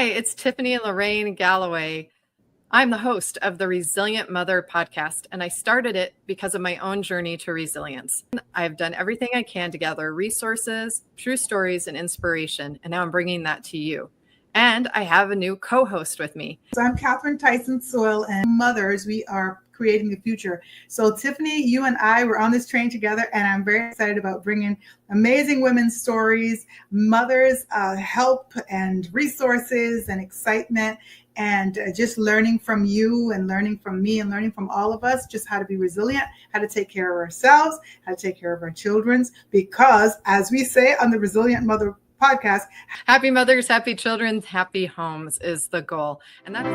Hi, it's Tiffany Lorraine Galloway. I'm the host of the Resilient Mother podcast, and I started it because of my own journey to resilience. I've done everything I can to gather resources, true stories, and inspiration, and now I'm bringing that to you. And I have a new co-host with me. So I'm Catherine Tyson Soil, and mothers, we are creating the future. So Tiffany, you and I were on this train together, and I'm very excited about bringing amazing women's stories, mothers, help and resources and excitement, and just learning from you and learning from me and learning from all of us, just how to be resilient, how to take care of ourselves, how to take care of our children, because as we say on the Resilient Mother podcast, happy mothers, happy children, happy homes is the goal. And that's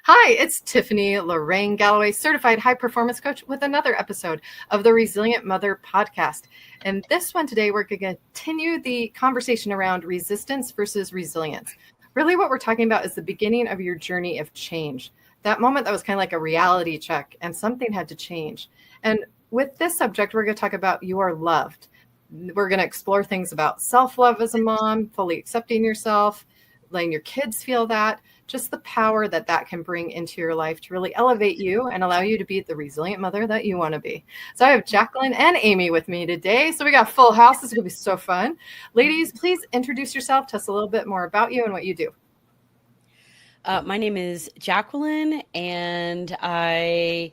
Hi, it's Tiffany Lorraine Galloway, certified high performance coach with another episode of the Resilient Mother podcast. And this one today, we're going to continue the conversation around resistance versus resilience. Really what we're talking about is the beginning of your journey of change. That moment that was kind of like a reality check and something had to change. And with this subject, we're going to talk about You Are Loved. We're going to explore things about self-love as a mom, fully accepting yourself, letting your kids feel that, just the power that that can bring into your life to really elevate you and allow you to be the resilient mother that you want to be. So I have Jacqueline and Amy with me today. So we got full house. This is going to be so fun. Ladies, please introduce yourself. Tell us a little bit more about you and what you do. My name is Jacqueline, and I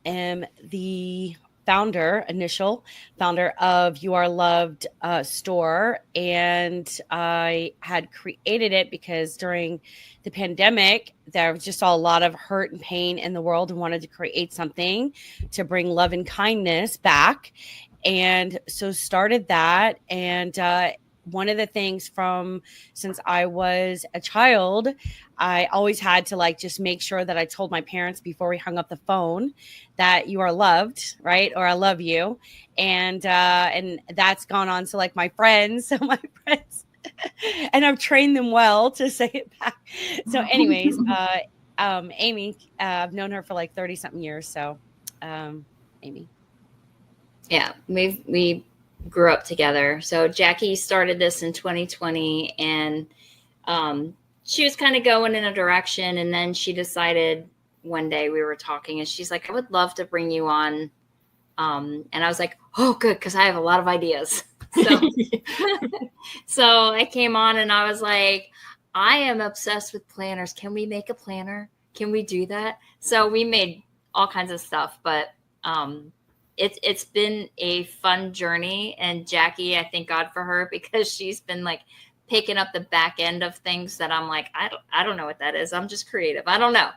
am the initial founder of youareloved.store. And I had created it because during the pandemic, there was just a lot of hurt and pain in the world and wanted to create something to bring love and kindness back. And so started that. And one of the things since I was a child, I always had to just make sure that I told my parents before we hung up the phone that you are loved, right? Or I love you. And that's gone on to my friends. So my friends, and I've trained them well to say it back. So anyways, Amy, I've known her for 30 something years. So, Amy. Yeah, we grew up together. So Jackie started this in 2020, and she was kind of going in a direction, and then she decided one day, we were talking, and she's like, I would love to bring you on. And I was like, oh, good, because I have a lot of ideas. So I came on, and I was like, I am obsessed with planners. Can we make a planner? Can we do that? So we made all kinds of stuff, but it's been a fun journey. And Jackie, I thank God for her, because she's been picking up the back end of things that I'm like, I don't know what that is. I'm just creative. I don't know.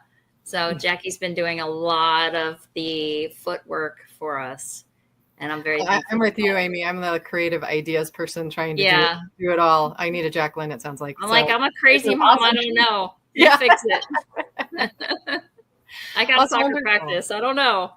So Jackie's been doing a lot of the footwork for us. And I'm very thankful. I'm with you, Amy. I'm the creative ideas person trying to do it all. I need a Jacqueline, it sounds like. I'm a crazy mom. Awesome. I don't know. You fix it. I got soccer practice. I don't know.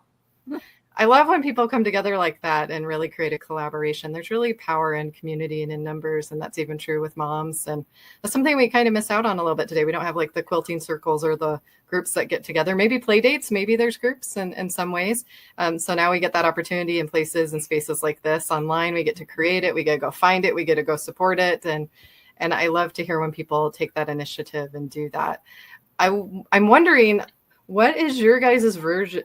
I love when people come together like that and really create a collaboration. There's really power in community and in numbers, and that's even true with moms. And that's something we kind of miss out on a little bit today. We don't have the quilting circles or the groups that get together. Maybe play dates, maybe there's groups in some ways. So now we get that opportunity in places and spaces like this online. We get to create it. We get to go find it. We get to go support it. And I love to hear when people take that initiative and do that. I'm wondering, what is your guys' version,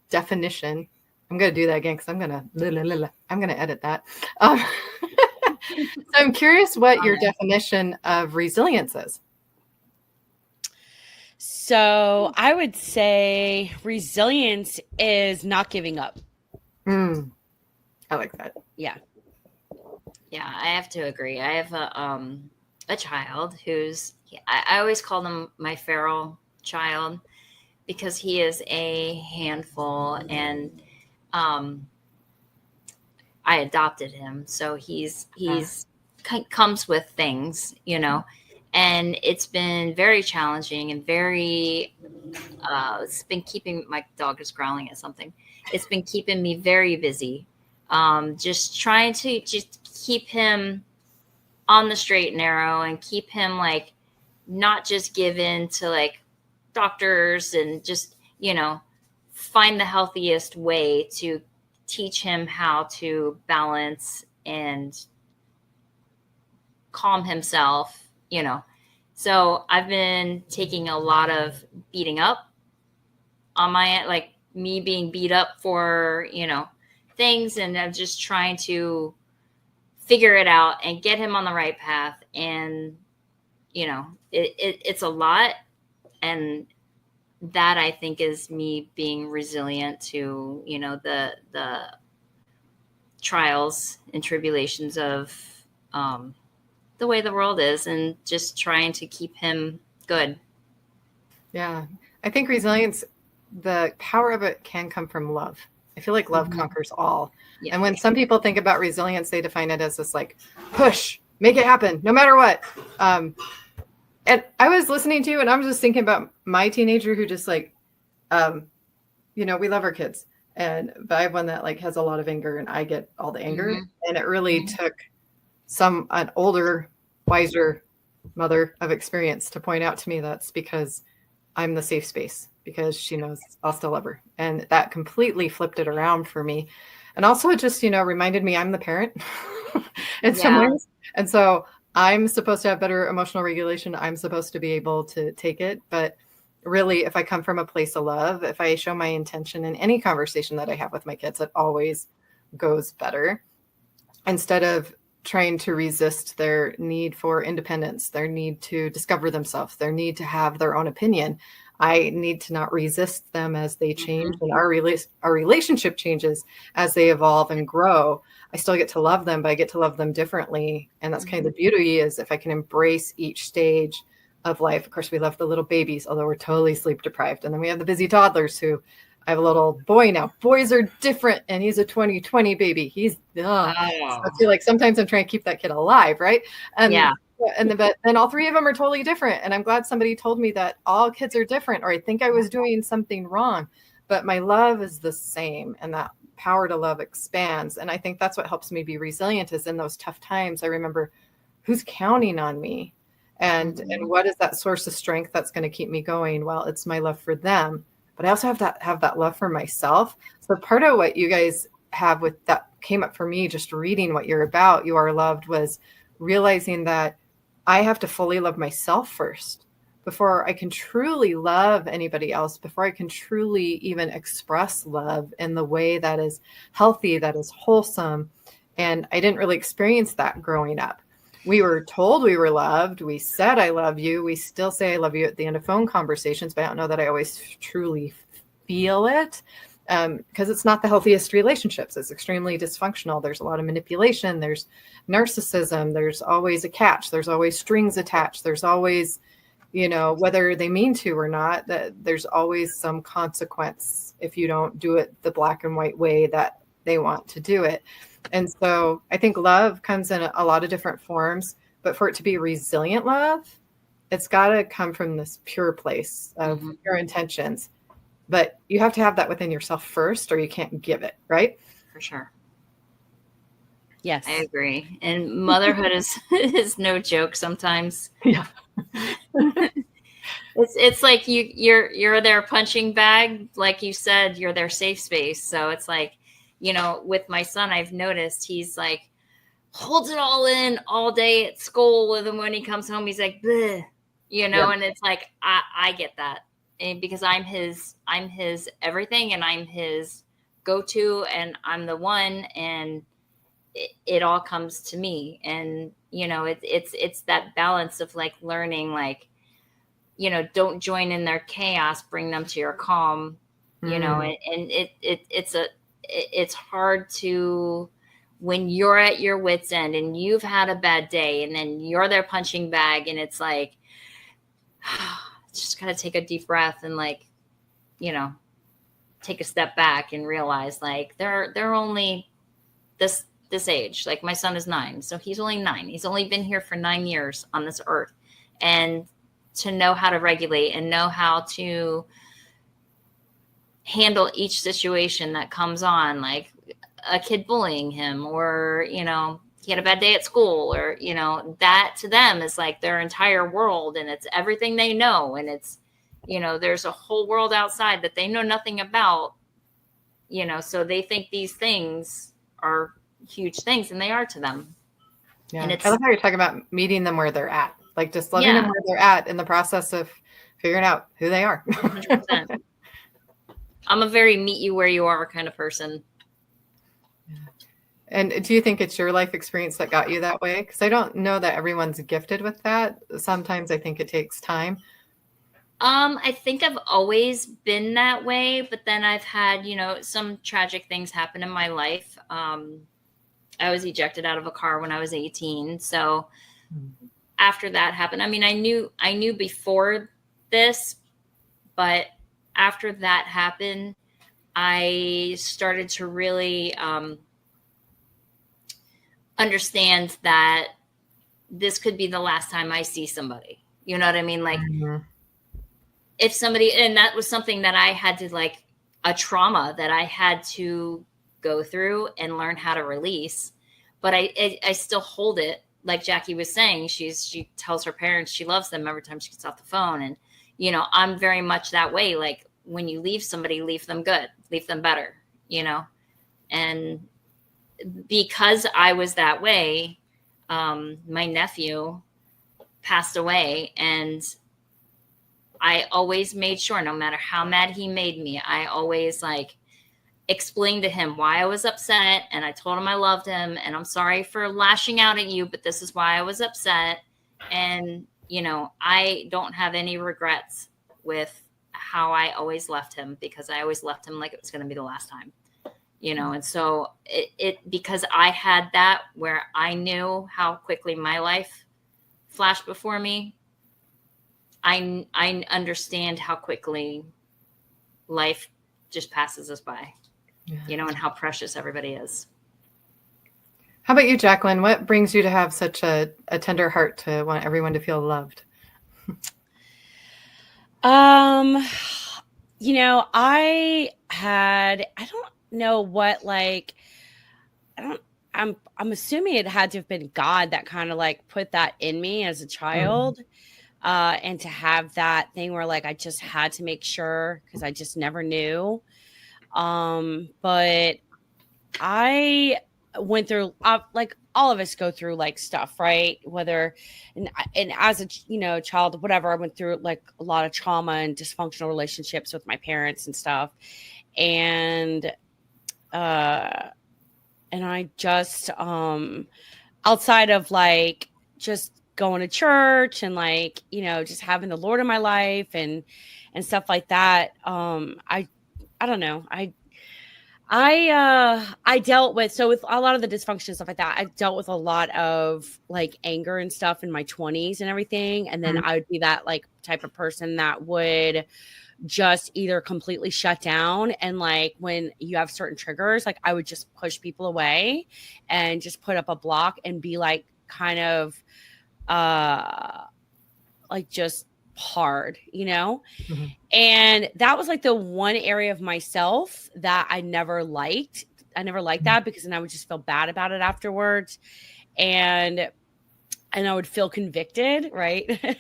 definition? I'm going to do that again because I'm going to edit that. So I'm curious what your definition of resilience is. So I would say resilience is not giving up. I like that. Yeah. Yeah, I have to agree. I have a child who's, I always call him my feral child, because he is a handful, and I adopted him. So he's comes with things, and it's been very challenging and very, it's been keeping, my dog is growling at something. It's been keeping me very busy. Just trying to just keep him on the straight and narrow and keep him not just give in to like doctors and just, find the healthiest way to teach him how to balance and calm himself, So I've been taking a lot of beating up on my, like me being beat up for, things. And I'm just trying to figure it out and get him on the right path. And, it's a lot. And that I think is me being resilient to, the trials and tribulations of, the way the world is, and just trying to keep him good. Yeah. I think resilience, the power of it can come from love. I feel like love conquers all. Yeah. And when some people think about resilience, they define it as this like push, make it happen, no matter what. And I was listening to you and I was just thinking about my teenager who just like, we love our kids. But I have one that like has a lot of anger and I get all the anger. And it really took an older, wiser mother of experience to point out to me that's because I'm the safe space, because she knows I'll still love her. And that completely flipped it around for me. And also it just, reminded me I'm the parent in some ways. And so I'm supposed to have better emotional regulation. I'm supposed to be able to take it. But really, if I come from a place of love, if I show my intention in any conversation that I have with my kids, it always goes better. Instead of trying to resist their need for independence, their need to discover themselves, their need to have their own opinion, I need to not resist them as they change. And our relationship changes as they evolve and grow. I still get to love them, but I get to love them differently. And that's kind of the beauty, is if I can embrace each stage of life. Of course, we love the little babies, although we're totally sleep deprived. And then we have the busy toddlers who, I have a little boy now. Boys are different. And he's a 2020 baby. He's, So I feel like sometimes I'm trying to keep that kid alive. Right. But then all three of them are totally different. And I'm glad somebody told me that all kids are different, or I think I was doing something wrong, but my love is the same. And that power to love expands. And I think that's what helps me be resilient, is in those tough times, I remember who's counting on me, and what is that source of strength that's going to keep me going? Well, it's my love for them, but I also have that love for myself. So part of what you guys have with that came up for me, just reading what you're about, You Are Loved, was realizing that I have to fully love myself first before I can truly love anybody else, before I can truly even express love in the way that is healthy, that is wholesome. And I didn't really experience that growing up. We were told we were loved. We said, I love you. We still say I love you at the end of phone conversations, but I don't know that I always truly feel it, because it's not the healthiest relationships. It's extremely dysfunctional. There's a lot of manipulation. There's narcissism. There's always a catch. There's always strings attached. There's always, whether they mean to or not, that there's always some consequence if you don't do it the black and white way that they want to do it. And so I think love comes in a lot of different forms, but for it to be resilient love, it's got to come from this pure place of your intentions. But you have to have that within yourself first, or you can't give it, right? For sure. Yes, I agree. And motherhood is no joke sometimes. Yeah. It's like you're their punching bag, like you said, you're their safe space. So it's like, with my son, I've noticed he's like holds it all in all day at school, and then when he comes home, he's like, bleh, and it's like I get that, and because I'm his everything, and I'm his go-to, and I'm the one, and it all comes to me. And it's that balance of like learning, like, don't join in their chaos, bring them to your calm, and it's hard to, when you're at your wit's end and you've had a bad day, and then you're their punching bag, and it's like, just gotta take a deep breath and like, take a step back and realize like they're only this age. Like my son is 9, so he's only 9. He's only been here for 9 years on this earth, and to know how to regulate and know how to handle each situation that comes on, like a kid bullying him, or he had a bad day at school, or, you know, that to them is like their entire world, and it's everything they know. And it's, you know, there's a whole world outside that they know nothing about, you know, so they think these things are huge things, and they are to them. Yeah. And it's, I love how you're talking about meeting them where they're at, like just loving yeah, them where they're at in the process of figuring out who they are. 100%. I'm a very meet you where you are kind of person. And do you think it's your life experience that got you that way? Because I don't know that everyone's gifted with that. Sometimes I think it takes time. I think I've always been that way, but then I've had, you know, some tragic things happen in my life. I was ejected out of a car when I was 18. So after that happened, I mean, I knew before this, but after that happened, I started to really understand that this could be the last time I see somebody. You know what I mean? Like, if somebody, and that was something that I had to, like, a trauma that I had to go through and learn how to release. But I still hold it. Like Jackie was saying, she tells her parents she loves them every time she gets off the phone. And, you know, I'm very much that way. Like, when you leave somebody, leave them good, leave them better, you know? And because I was that way, my nephew passed away, and I always made sure, no matter how mad he made me, I always, like, explained to him why I was upset. And I told him I loved him, and I'm sorry for lashing out at you, but this is why I was upset. And, you know, I don't have any regrets with how I always left him, because I always left him like it was going to be the last time, you know? And so because I had that, where I knew how quickly my life flashed before me, I understand how quickly life just passes us by, you know, and how precious everybody is. How about you, Jacqueline? What brings you to have such a tender heart to want everyone to feel loved? You know, I don't know what, like, I'm assuming it had to have been God that kind of, like, put that in me as a child. And to have that thing where, like, I just had to make sure, because I just never knew. But I went through, like, all of us go through, like, stuff, right? Whether, and as a, you know, child, whatever, I went through, like, a lot of trauma and dysfunctional relationships with my parents and stuff. And I just, outside of, like, just going to church and, like, you know, just having the Lord in my life and stuff like that. I don't know. I dealt with, so with a lot of the dysfunction and stuff like that, I dealt with a lot of, like, anger and stuff in my 20s and everything. And then I would be that, like, type of person that would just either completely shut down, and, like, when you have certain triggers, like, I would just push people away and just put up a block and be, like, kind of like, just hard, you know? And that was, like, the one area of myself that I never liked. I never liked that, because then I would just feel bad about it afterwards. And I would feel convicted, right?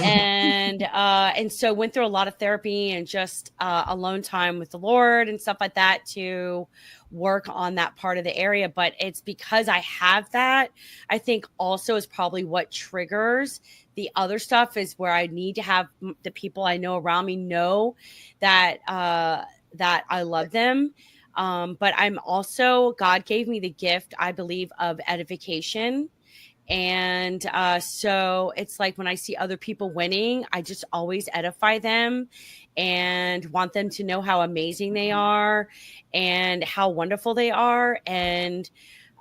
And so went through a lot of therapy and just alone time with the Lord and stuff like that to work on that part of the area. But it's because I have that, I think also is probably what triggers the other stuff, is where I need to have the people I know around me know that that I love them. But I'm also, God gave me the gift, I believe, of edification. And so it's like, when I see other people winning, I just always edify them and want them to know how amazing they are and how wonderful they are. And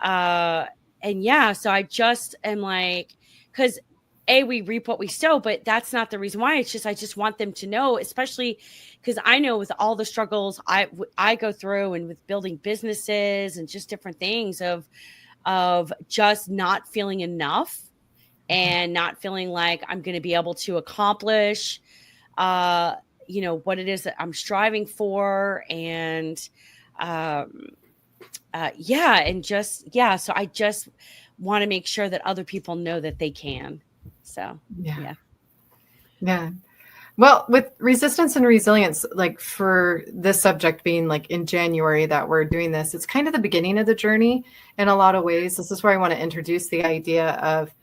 yeah, so I just am like, because we reap what we sow, but that's not the reason why. It's just, I just want them to know, especially because I know with all the struggles I go through, and with building businesses and just different things, of just not feeling enough and not feeling like I'm going to be able to accomplish, you know, what it is that I'm striving for. And, yeah. And just, yeah. So I just want to make sure that other people know that they can. So, Yeah. Well, with resistance and resilience, like for this subject being like in January that we're doing this, it's kind of the beginning of the journey in a lot of ways. This is where I want to introduce the idea of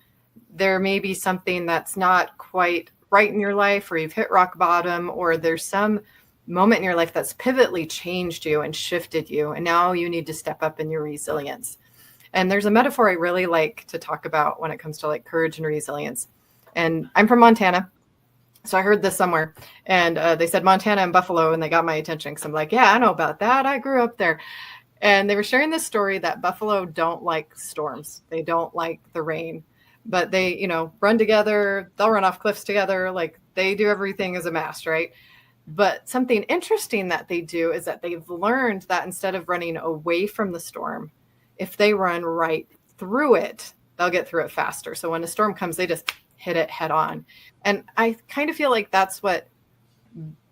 there may be something that's not quite right in your life, or you've hit rock bottom, or there's some moment in your life that's pivotally changed you and shifted you. And now you need to step up in your resilience. And there's a metaphor I really like to talk about when it comes to like courage and resilience. And I'm from Montana. So I heard this somewhere, and they said Montana and Buffalo, and they got my attention because I'm like, yeah, I know about that. I grew up there. And they were sharing this story that Buffalo don't like storms. They don't like the rain, but they, run together. They'll run off cliffs together. Like they do everything as a mass, right? But something interesting that they do is that they've learned that instead of running away from the storm, if they run right through it, they'll get through it faster. So when a storm comes, they just hit it head on. And I kind of feel like that's what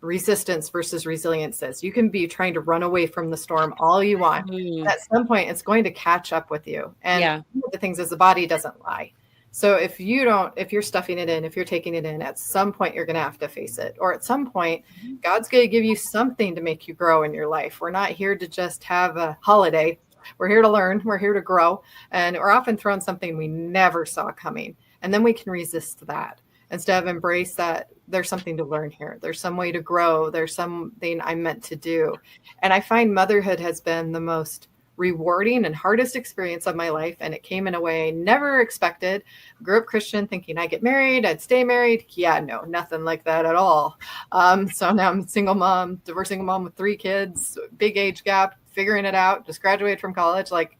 resistance versus resilience is. You can be trying to run away from the storm all you want. At some point, it's going to catch up with you. And one of the things is the body doesn't lie. So if you're stuffing it in, if you're taking it in, at some point, you're going to have to face it. Or at some point, God's going to give you something to make you grow in your life. We're not here to just have a holiday. We're here to learn. We're here to grow. And we're often thrown something we never saw coming. And then we can resist that instead of embrace that there's something to learn here. There's some way to grow. There's something I'm meant to do. And I find motherhood has been the most rewarding and hardest experience of my life. And it came in a way I never expected. Grew up Christian thinking I'd get married, I'd stay married. Yeah, no, nothing like that at all. So now I'm a single mom, divorced single mom with 3 kids, big age gap, figuring it out, just graduated from college. Like,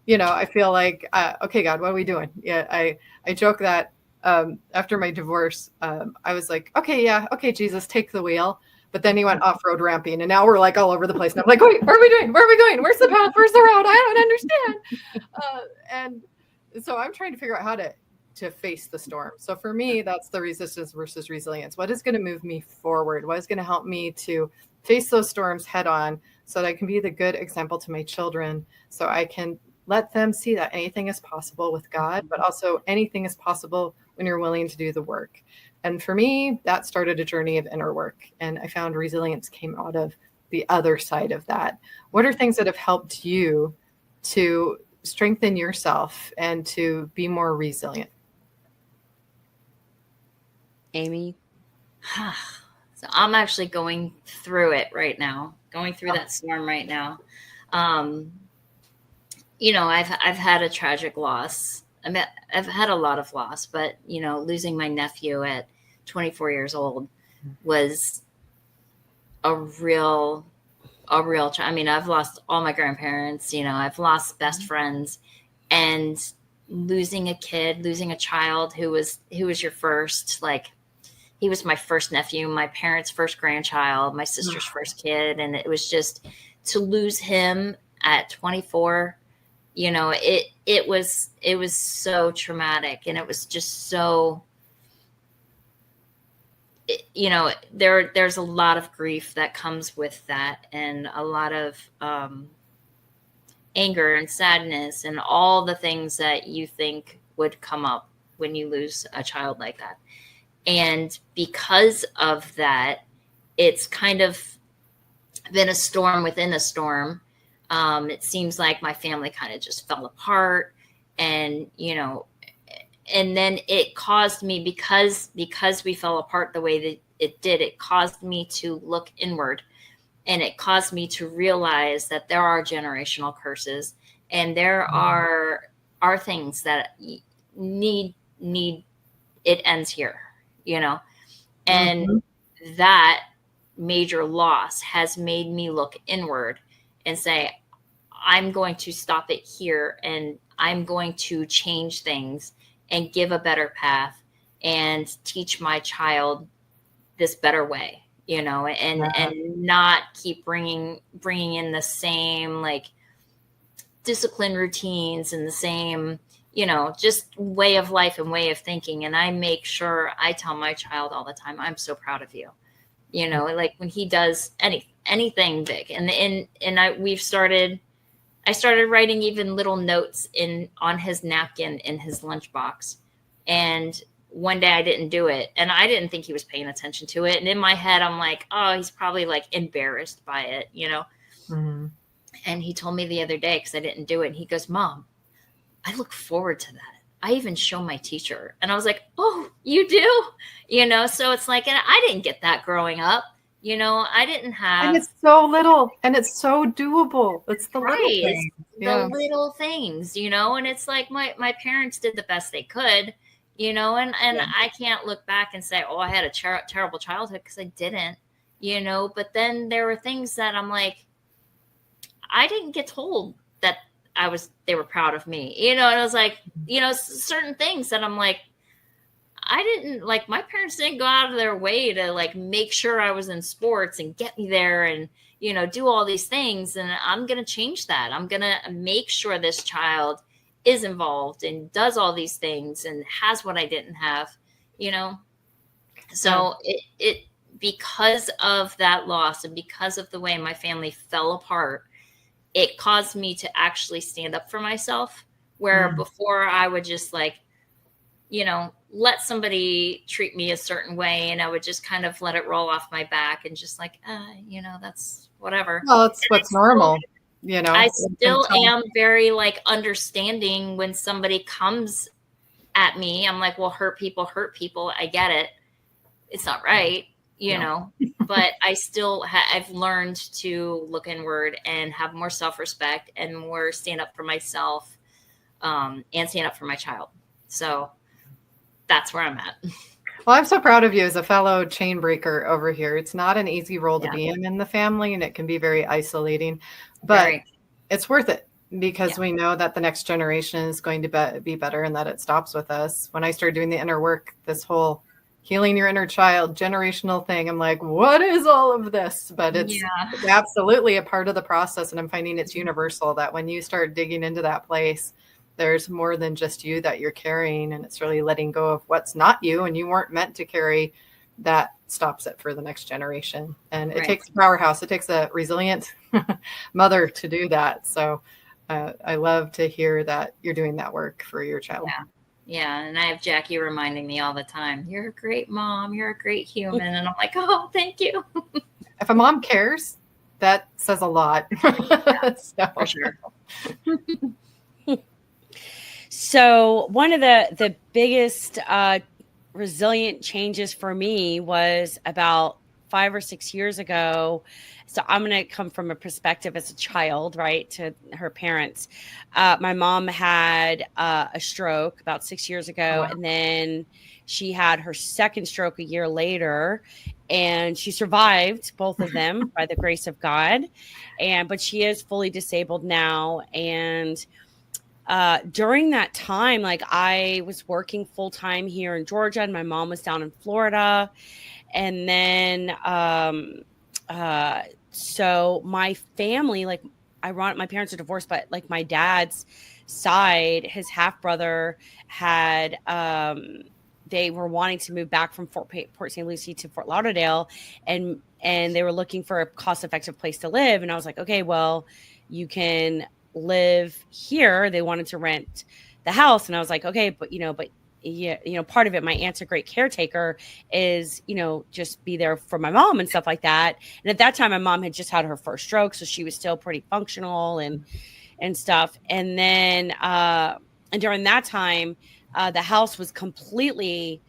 I feel like, okay, God, what are we doing? Yeah, I joke that after my divorce, I was like, okay, Jesus, take the wheel. But then he went off-road ramping, and now we're like all over the place. And I'm like, wait, what are we doing? Where are we going? Where's the path? Where's the route? I don't understand. And so I'm trying to figure out how to face the storm. So for me, that's the resistance versus resilience. What is going to move me forward? What is going to help me to face those storms head on so that I can be the good example to my children, so I can let them see that anything is possible with God, but also anything is possible when you're willing to do the work. And for me, that started a journey of inner work. And I found resilience came out of the other side of that. What are things that have helped you to strengthen yourself and to be more resilient? Amy? So I'm actually going through it right now, going through that storm right now. I've had a tragic loss. I've had a lot of loss, but losing my nephew at 24 years old was a real. I've lost all my grandparents. I've lost best friends, and losing a child who was your first, like, he was my first nephew, my parents' first grandchild, my sister's first kid, and it was just to lose him at 24. It was so traumatic, and it was just so, there's a lot of grief that comes with that, and a lot of anger and sadness and all the things that you think would come up when you lose a child like that. And because of that, it's kind of been a storm within a storm. It seems like my family kind of just fell apart, and and then it caused me, because we fell apart the way that it did, it caused me to look inward, and it caused me to realize that there are generational curses, and there are things that need it ends here, and that major loss has made me look inward and say, I'm going to stop it here, and I'm going to change things and give a better path and teach my child this better way, and not keep bringing in the same, like, discipline routines and the same, just way of life and way of thinking. And I make sure I tell my child all the time, I'm so proud of you. Like when he does anything big, we've started I started writing even little notes on his napkin in his lunchbox. And one day I didn't do it, and I didn't think he was paying attention to it. And in my head, I'm like, oh, he's probably like embarrassed by it, Mm-hmm. And he told me the other day, because I didn't do it, and he goes, Mom, I look forward to that. I even show my teacher. And I was like, oh, you do? So it's like, and I didn't get that growing up. I didn't have. And it's so little, and it's so doable. It's the little things. The little things, and it's like my parents did the best they could, and I can't look back and say, oh, I had a terrible childhood, because I didn't, but then there were things that I'm like, I didn't get told that they were proud of me, and I was like, certain things that I'm like, I didn't, like, my parents didn't go out of their way to like make sure I was in sports and get me there and, do all these things. And I'm going to change that. I'm going to make sure this child is involved and does all these things and has what I didn't have, So it because of that loss and because of the way my family fell apart, it caused me to actually stand up for myself, where before I would just like, let somebody treat me a certain way, and I would just kind of let it roll off my back and just like, that's whatever. Well, it's what's normal, I still am very like understanding when somebody comes at me. I'm like, well, hurt people. I get it. It's not right, but I still I've learned to look inward and have more self-respect and more stand up for myself, and stand up for my child. So that's where I'm at. Well, I'm so proud of you as a fellow chain breaker over here. It's not an easy role to be in the family, and it can be very isolating, but it's worth it, because we know that the next generation is going to be better, and that it stops with us. When I started doing the inner work, this whole healing your inner child generational thing, I'm like, what is all of this? But it's absolutely a part of the process. And I'm finding it's universal, that when you start digging into that place, there's more than just you that you're carrying, and it's really letting go of what's not you and you weren't meant to carry. That stops it for the next generation. And it takes a powerhouse. It takes a resilient mother to do that. So I love to hear that you're doing that work for your child. Yeah. And I have Jackie reminding me all the time, you're a great mom, you're a great human. And I'm like, oh, thank you. If a mom cares, that says a lot. So. For sure. So one of the biggest resilient changes for me was about 5 or 6 years ago. So I'm going to come from a perspective as a child, right, to her parents. My mom had a stroke about 6 years ago, and then she had her second stroke a year later, and she survived both of them by the grace of God. But she is fully disabled now. And during that time, like, I was working full time here in Georgia, and my mom was down in Florida. And then, so my family, like, my parents are divorced, but like my dad's side, his half brother had, they were wanting to move back from Port St. Lucie to Fort Lauderdale, and they were looking for a cost-effective place to live. And I was like, okay, well, you can live here. They wanted to rent the house, and I was like, okay, but part of it, my aunt's a great caretaker, is, just be there for my mom and stuff like that. And at that time, my mom had just had her first stroke, so she was still pretty functional and stuff. And then, and during that time, the house was completely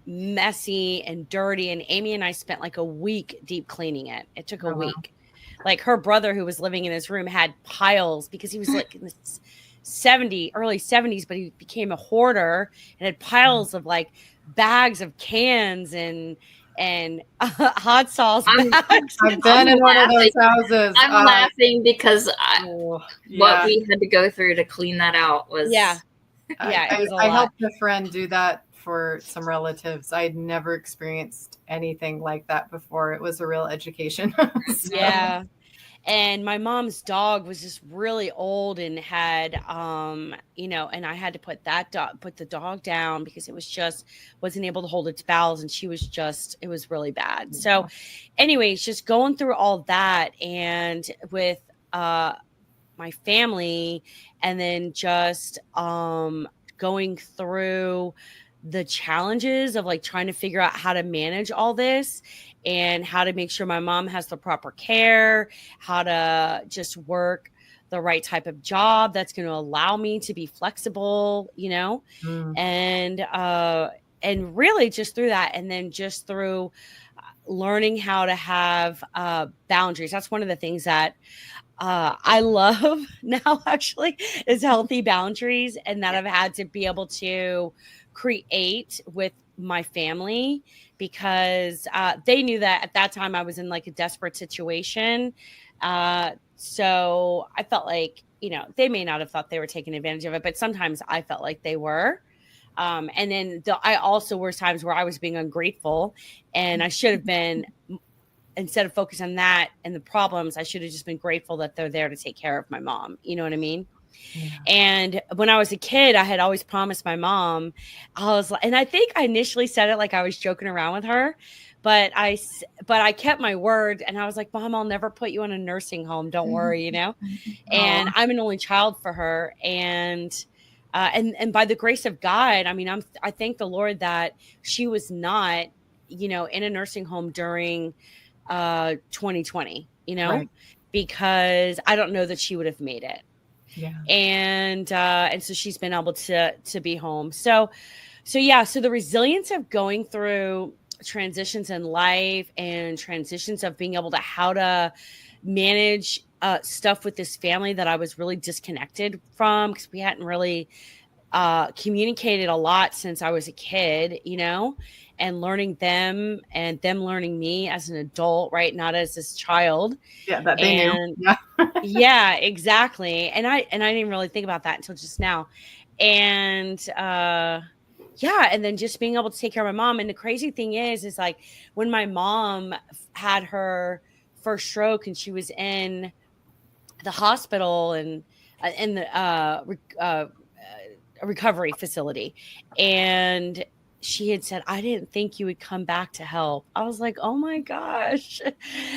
messy and dirty. And Amy and I spent like a week deep cleaning it. It took a week. Like, her brother, who was living in his room, had piles, because he was like in the early 70s, but he became a hoarder and had piles of like bags of cans and hot sauce bags. I've been in one of those houses. I'm laughing because what we had to go through to clean that out was I helped a friend do that for some relatives. I'd never experienced anything like that before. It was a real education. Yeah. And my mom's dog was just really old and had, and I had to put the dog down because it wasn't able to hold its bowels. And it was really bad. Yeah. So anyways, just going through all that, and with, my family, and then just going through the challenges of like trying to figure out how to manage all this and how to make sure my mom has the proper care, how to just work the right type of job that's going to allow me to be flexible, Mm. And really just through that, and then just through learning how to have boundaries. That's one of the things that I love now, actually, is healthy boundaries, and that I've had to be able to create with my family, because they knew that at that time I was in like a desperate situation. So I felt like, they may not have thought they were taking advantage of it, but sometimes I felt like they were. And then I also were times where I was being ungrateful, and I should have been, instead of focusing on that and the problems, I should have just been grateful that they're there to take care of my mom. You know what I mean? Yeah. And when I was a kid, I had always promised my mom, and I think I initially said it like I was joking around with her, but I kept my word, and I was like, Mom, I'll never put you in a nursing home. Don't worry, and I'm an only child for her. And by the grace of God, I mean, I thank the Lord that she was not, in a nursing home during 2020, Right. because I don't know that she would have made it. Yeah. And so she's been able to be home. So the resilience of going through transitions in life and transitions of being able to how to manage stuff with this family that I was really disconnected from, because we hadn't really communicated a lot since I was a kid, and learning them and them learning me as an adult, right? Not as this child. Yeah, that they knew. Yeah. Yeah, exactly. And I didn't really think about that until just now. And and then just being able to take care of my mom. And the crazy thing is like when my mom had her first stroke and she was in the hospital and in the recovery facility, and she had said, I didn't think you would come back to help. I was like, oh my gosh,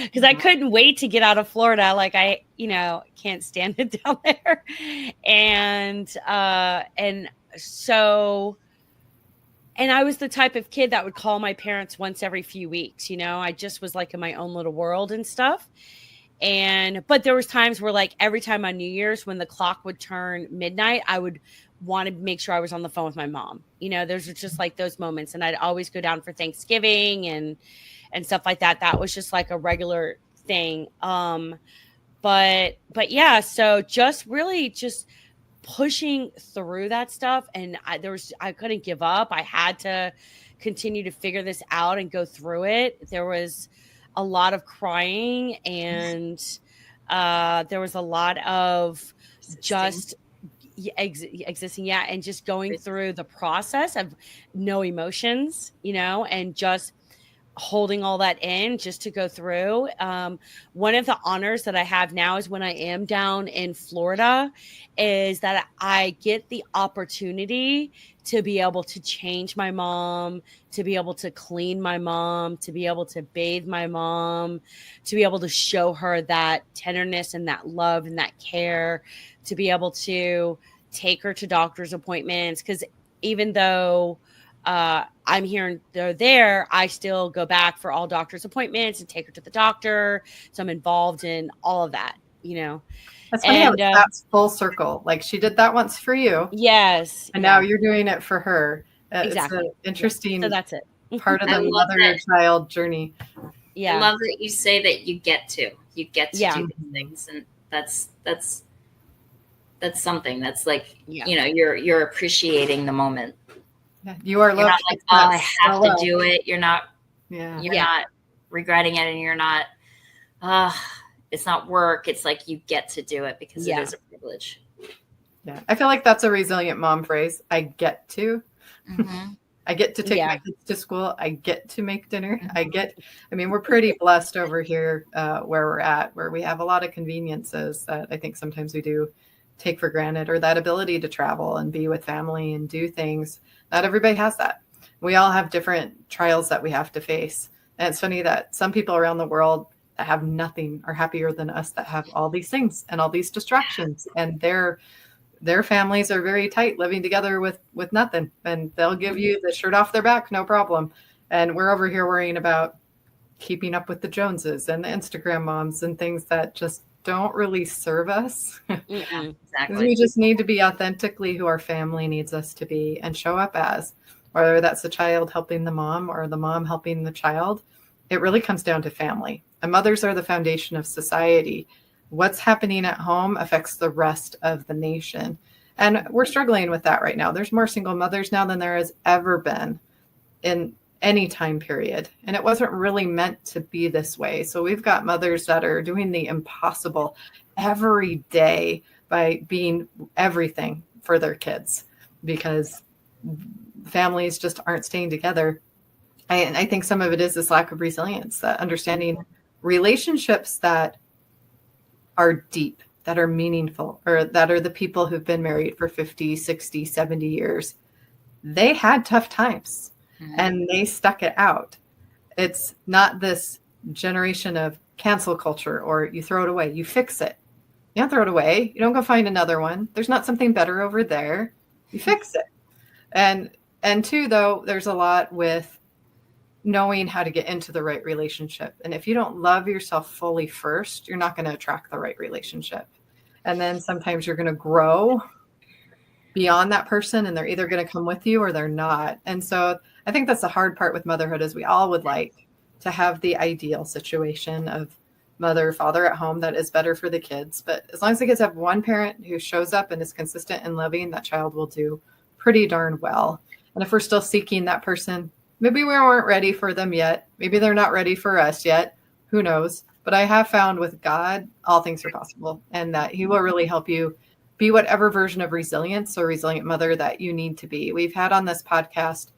because I couldn't wait to get out of Florida. Like I, can't stand it down there. And I was the type of kid that would call my parents once every few weeks. I just was like in my own little world and stuff. But there was times where like every time on New Year's, when the clock would turn midnight, I would want to make sure I was on the phone with my mom. There's just like those moments, and I'd always go down for Thanksgiving and stuff like that. That was just like a regular thing. But yeah, so just really just pushing through that stuff. And I couldn't give up. I had to continue to figure this out and go through it. There was a lot of crying, and there was a lot of just existing, and just going through the process of no emotions, and just holding all that in just to go through. One of the honors that I have now is when I am down in Florida, is that I get the opportunity to be able to change my mom, to be able to clean my mom, to be able to bathe my mom, to be able to show her that tenderness and that love and that care, to be able to take her to doctor's appointments. Because even though I'm here and they're there, I still go back for all doctor's appointments and take her to the doctor. So I'm involved in all of that, That's funny how that's full circle. Like she did that once for you. Yes. And now you're doing it for her. Exactly. It's an interesting So that's it. part of the mother-child journey. Yeah. I love that you say that you get to do these things. And that's something that's like, you're appreciating the moment. Yeah. You are loved. You're not like, I have to do it. You're not, not regretting it. And you're not, it's not work. It's like you get to do it because it is a privilege. Yeah. I feel like that's a resilient mom phrase. I get to. Mm-hmm. I get to take my kids to school. I get to make dinner. Mm-hmm. We're pretty blessed over here where we're at, where we have a lot of conveniences that I think sometimes we do take for granted, or that ability to travel and be with family and do things. Not everybody has that. We all have different trials that we have to face. And it's funny that some people around the world that have nothing are happier than us that have all these things and all these distractions, and their families are very tight, living together with nothing, and they'll give you the shirt off their back, no problem. And we're over here worrying about keeping up with the Joneses and the Instagram moms and things that just don't really serve us. Exactly. We just need to be authentically who our family needs us to be and show up as, whether that's the child helping the mom or the mom helping the child. It really comes down to family. And mothers are the foundation of society. What's happening at home affects the rest of the nation. And we're struggling with that right now. There's more single mothers now than there has ever been in any time period. And it wasn't really meant to be this way. So we've got mothers that are doing the impossible every day by being everything for their kids, because families just aren't staying together. And I think some of it is this lack of resilience, that understanding relationships that are deep, that are meaningful, or that are the people who've been married for 50, 60, 70 years. They had tough times. And they stuck it out. It's not this generation of cancel culture, or you throw it away, you fix it. You don't throw it away. You don't go find another one. There's not something better over there. You fix it. And two, though, there's a lot with knowing how to get into the right relationship. And if you don't love yourself fully first, you're not going to attract the right relationship. And then sometimes you're going to grow beyond that person, and they're either going to come with you or they're not. And so I think that's the hard part with motherhood, is we all would like to have the ideal situation of mother, father at home that is better for the kids. But as long as the kids have one parent who shows up and is consistent and loving, that child will do pretty darn well. And if we're still seeking that person, maybe we weren't ready for them yet. Maybe they're not ready for us yet. Who knows? But I have found with God, all things are possible, and that he will really help you be whatever version of resilience or resilient mother that you need to be. We've had on this podcast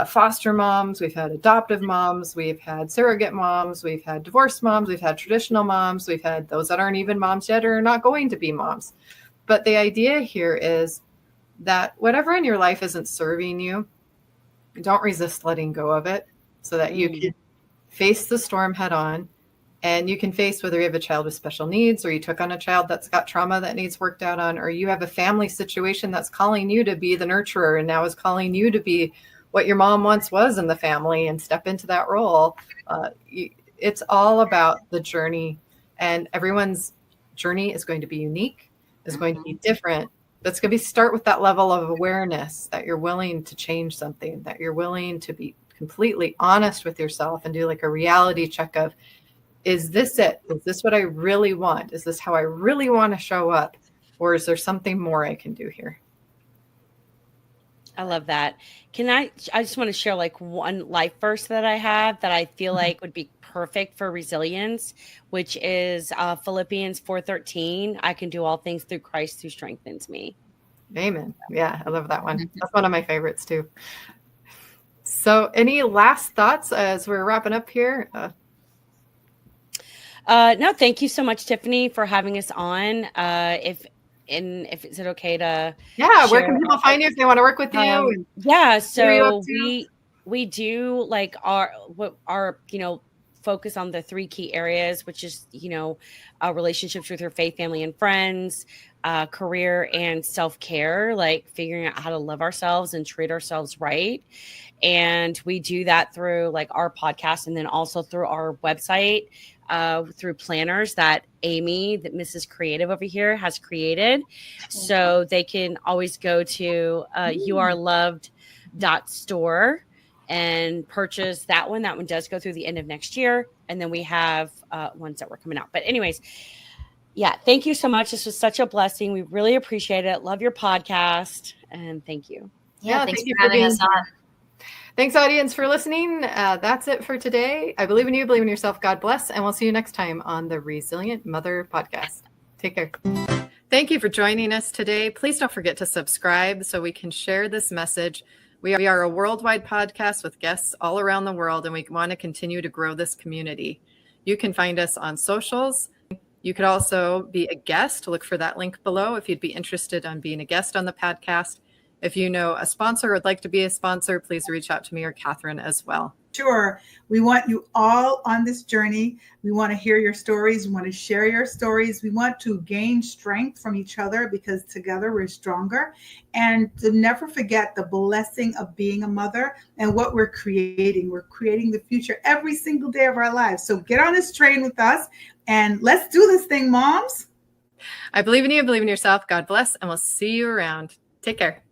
foster moms, we've had adoptive moms, we've had surrogate moms, we've had divorced moms, we've had traditional moms, we've had those that aren't even moms yet or are not going to be moms. But the idea here is that whatever in your life isn't serving you, don't resist letting go of it, so that you can face the storm head on. And you can face whether you have a child with special needs, or you took on a child that's got trauma that needs worked out on, or you have a family situation that's calling you to be the nurturer and now is calling you to be what your mom once was in the family and step into that role. It's all about the journey, and everyone's journey is going to be unique, is going to be different. That's going to start with that level of awareness that you're willing to change something, that you're willing to be completely honest with yourself and do like a reality check of, is this it? Is this what I really want? Is this how I really want to show up? Or is there something more I can do here? I love that. I just want to share like one life verse that I have that I feel like would be perfect for resilience, which is Philippians 4:13. I can do all things through Christ who strengthens me. Amen. Yeah, I love that one. That's one of my favorites too. So any last thoughts as we're wrapping up here? No, thank you so much, Tiffany, for having us on. If is it okay to where can people find you if they want to work with you? So we do like our focus on the 3 key areas, which is relationships with your faith, family, and friends, career, and self-care, like figuring out how to love ourselves and treat ourselves right. And we do that through like our podcast, and then also through our website, through planners that Amy, that Mrs. Creative over here, has created. So they can always go to youareloved.store and purchase that one. That one does go through the end of next year. And then we have ones that were coming out. But anyways, yeah, thank you so much. This was such a blessing. We really appreciate it. Love your podcast. And thank you. Yeah, thanks for having us on. Thanks, audience, for listening. That's it for today. I believe in you, believe in yourself. God bless. And we'll see you next time on the Resilient Mother Podcast. Take care. Thank you for joining us today. Please don't forget to subscribe so we can share this message. We are a worldwide podcast with guests all around the world, and we want to continue to grow this community. You can find us on socials. You could also be a guest. Look for that link below if you'd be interested in being a guest on the podcast. If you know a sponsor or would like to be a sponsor, please reach out to me or Catherine as well. Sure. We want you all on this journey. We want to hear your stories. We want to share your stories. We want to gain strength from each other because together we're stronger. And to never forget the blessing of being a mother and what we're creating. We're creating the future every single day of our lives. So get on this train with us and let's do this thing, moms. I believe in you. Believe in yourself. God bless. And we'll see you around. Take care.